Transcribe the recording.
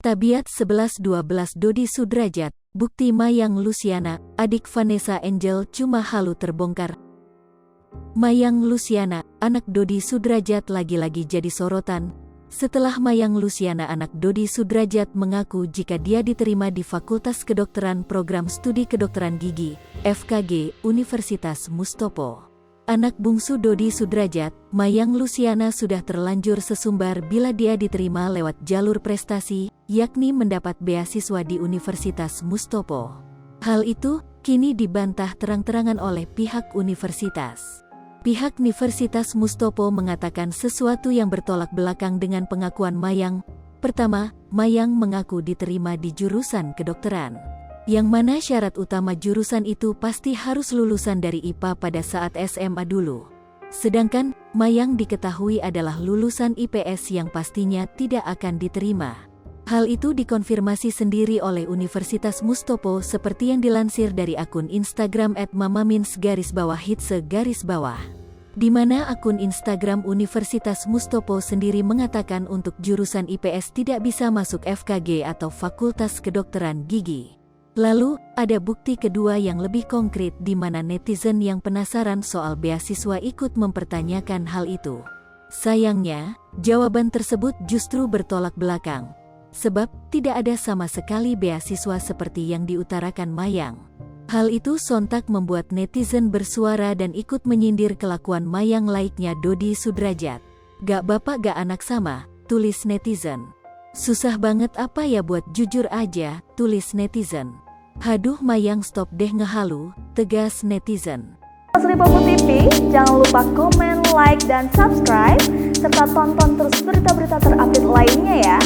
Tabiat 11-12 Dodi Sudrajat, bukti Mayang Luciana, adik Vanessa Angel cuma halu terbongkar. Mayang Luciana, anak Dodi Sudrajat lagi-lagi jadi sorotan. Setelah Mayang Luciana anak Dodi Sudrajat mengaku jika dia diterima di Fakultas Kedokteran Program Studi Kedokteran Gigi, FKG, Universitas Mustopo. Anak bungsu Dodi Sudrajat, Mayang Luciana sudah terlanjur sesumbar bila dia diterima lewat jalur prestasi, yakni mendapat beasiswa di Universitas Mustopo. Hal itu kini dibantah terang-terangan oleh pihak universitas. Pihak Universitas Mustopo mengatakan sesuatu yang bertolak belakang dengan pengakuan Mayang. Pertama, Mayang mengaku diterima di jurusan kedokteran, yang mana syarat utama jurusan itu pasti harus lulusan dari IPA pada saat SMA dulu. Sedangkan, Mayang diketahui adalah lulusan IPS yang pastinya tidak akan diterima. Hal itu dikonfirmasi sendiri oleh Universitas Mustopo seperti yang dilansir dari akun Instagram @mamamins_hitse_, di mana akun Instagram Universitas Mustopo sendiri mengatakan untuk jurusan IPS tidak bisa masuk FKG atau Fakultas Kedokteran Gigi. Lalu, ada bukti kedua yang lebih konkret di mana netizen yang penasaran soal beasiswa ikut mempertanyakan hal itu. Sayangnya, jawaban tersebut justru bertolak belakang. Sebab, tidak ada sama sekali beasiswa seperti yang diutarakan Mayang. Hal itu sontak membuat netizen bersuara dan ikut menyindir kelakuan Mayang laiknya Dodi Sudrajat. "Gak bapak gak anak sama," tulis netizen. "Susah banget apa ya buat jujur aja," tulis netizen. "Haduh Mayang stop deh ngehalu," tegas netizen. Sripopo TV, jangan lupa komen, like, dan subscribe, serta tonton terus berita-berita terupdate lainnya ya.